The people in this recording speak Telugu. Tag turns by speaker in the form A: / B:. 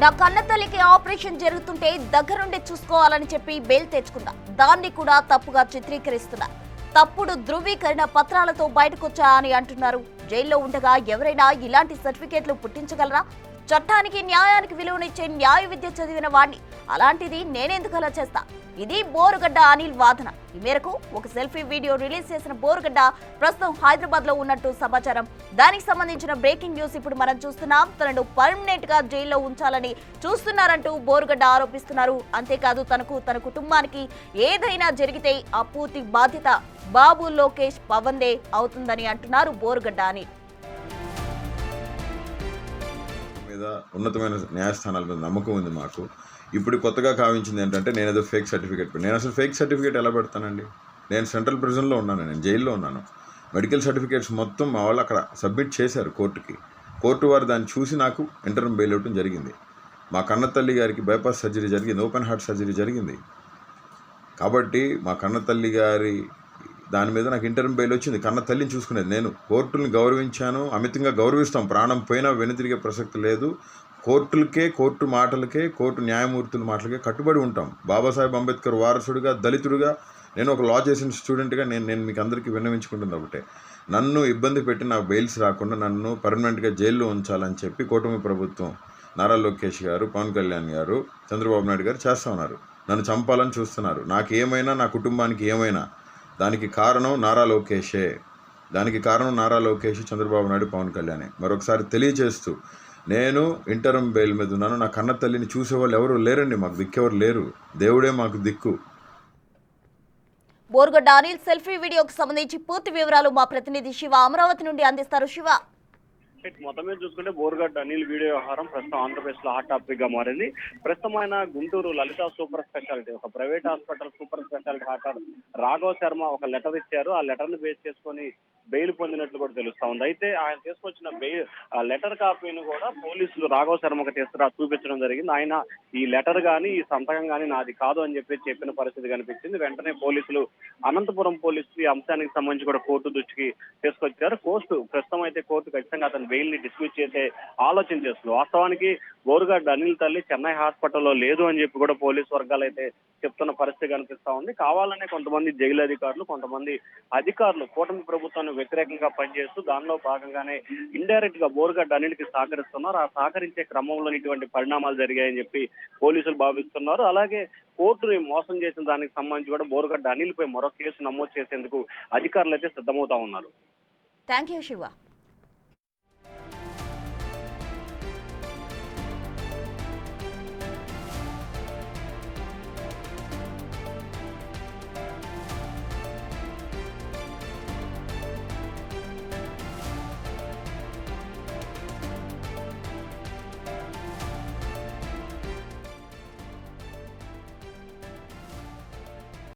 A: నా కన్నతల్లికి ఆపరేషన్ జరుగుతుంటే దగ్గరుండి చూసుకోవాలని చెప్పి బెయిల్ తెచ్చుకుందా. దాన్ని కూడా తప్పుగా చిత్రీకరిస్తున్నా. తప్పుడు ధృవీకరణ పత్రాలతో బయటకొచ్చా అని అంటున్నారు. జైల్లో ఉండగా ఎవరైనా ఇలాంటి సర్టిఫికేట్లు పుట్టించగలరా? చట్టానికి న్యాయానికి విలువనిచ్చే న్యాయ విద్య చదివిన వాడిని అలాంటిది నేనెందుకు అలా చేస్తా? ఇది బోరుగడ్డ అనిల్ వాదన. ఈ మేరకు ఒక సెల్ఫీ వీడియో రిలీజ్ చేసిన బోరుగడ్డ ప్రస్తుతం హైదరాబాద్ లో ఉన్నట్టు సమాచారం. దానికి సంబంధించిన బ్రేకింగ్ న్యూస్ ఇప్పుడు మనం చూస్తున్నాం. తనను పర్మనెంట్ గా జైల్లో ఉంచాలని చూస్తున్నారంటూ బోరుగడ్డ ఆరోపిస్తున్నారు. అంతేకాదు తనకు తన కుటుంబానికి ఏదైనా జరిగితే ఆ పూర్తి బాధ్యత బాబు లోకేష్ పవన్దే అవుతుందని అంటున్నారు బోరుగడ్డ అని.
B: ఉన్నతమైన న్యాయస్థానాల మీద నమ్మకం ఉంది మాకు. ఇప్పుడు కొత్తగా కావించింది ఏంటంటే నేను ఏదో ఫేక్ సర్టిఫికేట్. నేను అసలు ఫేక్ సర్టిఫికేట్ ఎలా పెడతానండి? నేను సెంట్రల్ ప్రిజన్లో ఉన్నాను, నేను జైల్లో ఉన్నాను. మెడికల్ సర్టిఫికేట్స్ మొత్తం మా వాళ్ళు అక్కడ సబ్మిట్ చేశారు కోర్టుకి. కోర్టు వారు దాన్ని చూసి నాకు ఇంటర్మ్ బెయిల్ ఇవ్వడం జరిగింది. మా కన్నతల్లి గారికి బైపాస్ సర్జరీ జరిగింది, ఓపెన్ హార్ట్ సర్జరీ జరిగింది. కాబట్టి మా కన్నతల్లి గారి దాని మీద నాకు ఇంటర్మ్ బెయిల్ వచ్చింది. కన్న తల్లిని చూసుకునేది నేను. కోర్టుని గౌరవించాను, అమితంగా గౌరవిస్తాం. ప్రాణం పోయినా వెనుతిరిగే ప్రసక్తి లేదు. కోర్టులకే, కోర్టు మాటలకే, కోర్టు న్యాయమూర్తుల మాటలకే కట్టుబడి ఉంటాం. బాబాసాహెబ్ అంబేద్కర్ వారసుడిగా, దళితుడిగా, నేను ఒక లా చేసిన స్టూడెంట్గా నేను మీకు అందరికీ విన్నవించుకుంటుంది ఒకటే, నన్ను ఇబ్బంది పెట్టి నాకు బెయిల్స్ రాకుండా నన్ను పర్మనెంట్గా జైల్లో ఉంచాలని చెప్పి కూటమి ప్రభుత్వం, నారా లోకేష్ గారు, పవన్ కళ్యాణ్ గారు, చంద్రబాబు నాయుడు గారు చేస్తూ ఉన్నారు. నన్ను చంపాలని చూస్తున్నారు. నాకు ఏమైనా, నా కుటుంబానికి ఏమైనా దానికి కారణం నారా లోకేషే. దానికి కారణం నారా లోకేష్, చంద్రబాబు నాయుడు, పవన్ కళ్యాణే. మరొకసారి తెలియజేస్తూ, నేను ఇంటర్మ్ బెయిల్ మీద ఉన్నాను. నా కన్న తల్లిని చూసేవాళ్ళు ఎవరు లేరండి. మాకు దిక్కెవరు లేరు. దేవుడే మాకు దిక్కు.
A: బోరుగడ్డ అనిల్ సెల్ఫీ వీడియోకి సంబంధించి పూర్తి వివరాలు మా ప్రతినిధి శివ అమరావతి నుండి అందిస్తారు. శివ,
C: మొత్తం మీద చూసుకుంటే బోరుగడ్డ అనిల్ వీడియో వ్యవహారం ప్రస్తుతం ఆంధ్రప్రదేశ్ లో హాట్ టాపిక్ గా మారింది. ప్రస్తుతం ఆయన గుంటూరు లలిత సూపర్ స్పెషాలిటీ, ఒక private hospital super speciality doctor Raghav Sharma ఒక లెటర్ ఇచ్చారు. ఆ లెటర్ ని బేస్ చేసుకొని బెయిల్ పొందినట్లు కూడా తెలుస్తా ఉంది. అయితే ఆయన తీసుకొచ్చిన బెయిల్ లెటర్ కాపీని కూడా పోలీసులు రాఘవ్ శర్మకు చూపించడం జరిగింది. ఆయన ఈ లెటర్ గానీ, ఈ సంతకం గానీ నాది కాదు అని చెప్పిన పరిస్థితి కనిపించింది. వెంటనే పోలీసులు, అనంతపురం పోలీసులు ఈ అంశానికి సంబంధించి కూడా కోర్టు దృష్టికి తీసుకొచ్చారు. ప్రస్తుతం అయితే కోర్టు ఖచ్చితంగా అతను బెయిల్ ని డిస్మిస్ చేసే ఆలోచన చేస్తుంది. వాస్తవానికి బోరుగడ్డ అనిల్ తల్లి చెన్నై హాస్పిటల్లో లేదు అని చెప్పి కూడా పోలీసు వర్గాలు అయితే చెప్తున్న పరిస్థితి కనిపిస్తా ఉంది. కావాలనే కొంతమంది జైలు అధికారులు, కొంతమంది అధికారులు కూటమి ప్రభుత్వానికి వ్యతిరేకంగా పనిచేస్తూ దానిలో భాగంగానే ఇండైరెక్ట్ గా బోరుగడ్డ అనిల్ కి సహకరిస్తున్నారు. ఆ సహకరించే క్రమంలో ఇటువంటి పరిణామాలు జరిగాయని చెప్పి పోలీసులు భావిస్తున్నారు. అలాగే కోర్టుని మోసం చేసిన దానికి సంబంధించి కూడా బోరుగడ్డ అనిల్ పై మరో కేసు నమోదు చేసేందుకు అధికారులు అయితే సిద్ధమవుతా ఉన్నారు.
A: Thank you Shiva.